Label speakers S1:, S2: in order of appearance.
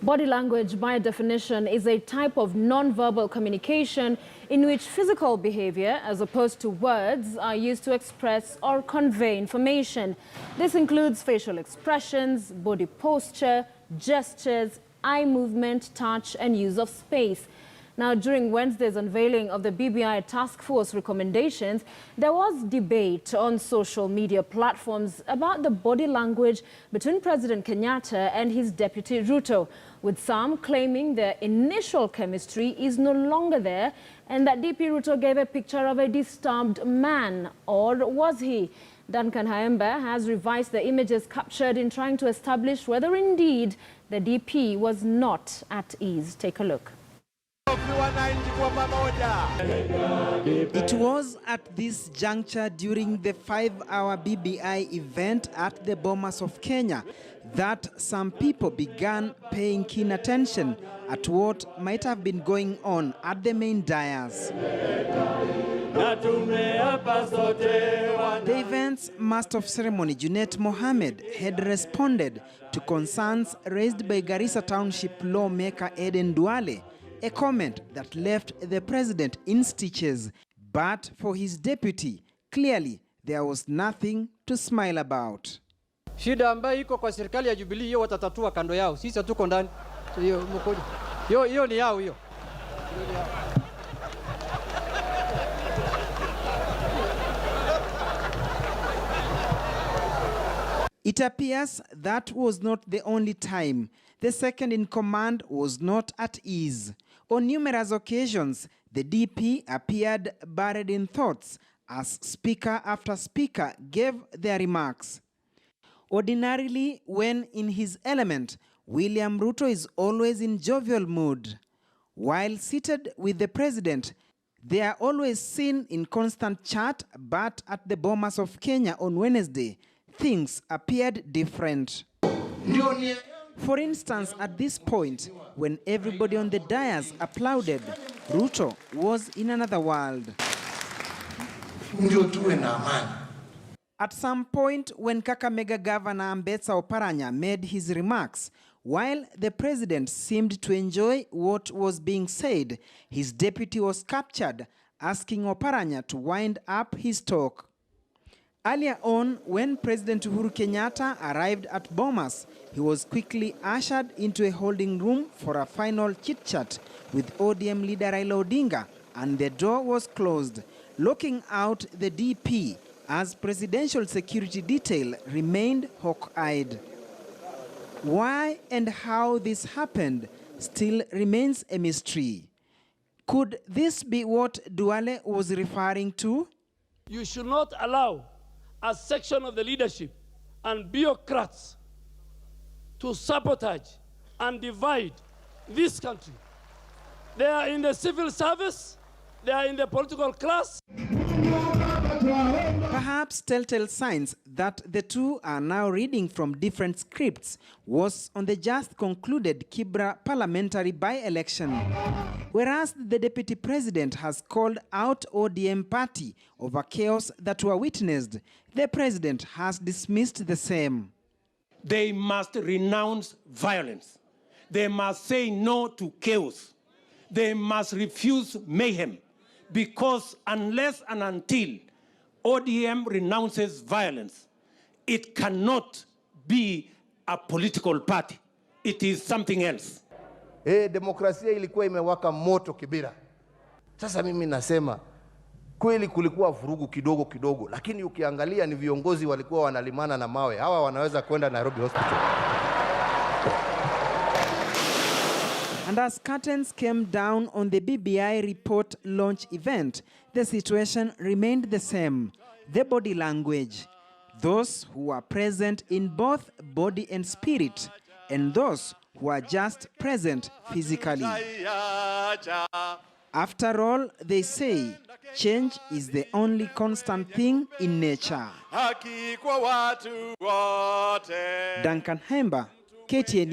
S1: Body language, by definition, is a type of non-verbal communication in which physical behavior, as opposed to words, are used to express or convey information. This includes facial expressions, body posture, gestures, eye movement, touch, and use of space. Now, during Wednesday's unveiling of the BBI task force recommendations, there was debate on social media platforms about the body language between President Kenyatta and his deputy Ruto, with some claiming their initial chemistry is no longer there and that DP Ruto gave a picture of a disturbed man. Or was he? Duncan Haemba has revised the images captured in trying to establish whether indeed the DP was not at ease. Take a look.
S2: It was at this juncture during the 5-hour BBI event at the Bomas of Kenya that some people began paying keen attention at what might have been going on at the main dais. The event's master of ceremony, Junet Mohammed, had responded to concerns raised by Garissa Township lawmaker Eden Duale, a comment that left the president in stitches. But for his deputy, clearly there was nothing to smile about.
S3: Shida ambayo iko kwa serikali ya Jubilee hiyo watatatua kando yao. Sisi hatuko ndani. Hiyo ni yao hiyo.
S2: It appears that was not the only time the second in command was not at ease. On numerous occasions, the DP appeared buried in thoughts as speaker after speaker gave their remarks. Ordinarily, when in his element, William Ruto is always in jovial mood. While seated with the president, they are always seen in constant chat, but at the Bomas of Kenya on Wednesday, things appeared different. For instance, at this point, when everybody on the dais applauded, Ruto was in another world. At some point, when Kakamega Governor Ambetsa Oparanya made his remarks, while the president seemed to enjoy what was being said, his deputy was captured, asking Oparanya to wind up his talk. Earlier on, when President Uhuru Kenyatta arrived at Bomas, he was quickly ushered into a holding room for a final chit-chat with ODM leader Raila Odinga, and the door was closed, locking out the DP as presidential security detail remained hawk-eyed. Why and how this happened still remains a mystery. Could this be what Duale was referring to?
S4: You should not allow a section of the leadership and bureaucrats to sabotage and divide this country. They are in the civil service, they are in the political class.
S2: Perhaps telltale signs that the two are now reading from different scripts was on the just concluded Kibra parliamentary by-election. Whereas the deputy president has called out ODM party over chaos that were witnessed, the president has dismissed the same.
S5: They must renounce violence. They must say no to chaos. They must refuse mayhem, because unless and until ODM renounces violence, it cannot be a political party. It is something else.
S6: Demokrasia ilikuwa imewaka moto Kibira. Sasa mimi nasema kweli kulikuwa vurugu kidogo kidogo, lakini ukiangalia ni viongozi walikuwa wanalimana na mawe. Hawa wanaweza kwenda Nairobi Hospital.
S2: And as curtains came down on the BBI report launch event, the situation remained the same. The body language. Those who are present in both body and spirit, and those who are just present physically. After all, they say, change is the only constant thing in nature. Duncan Haemba, KTN.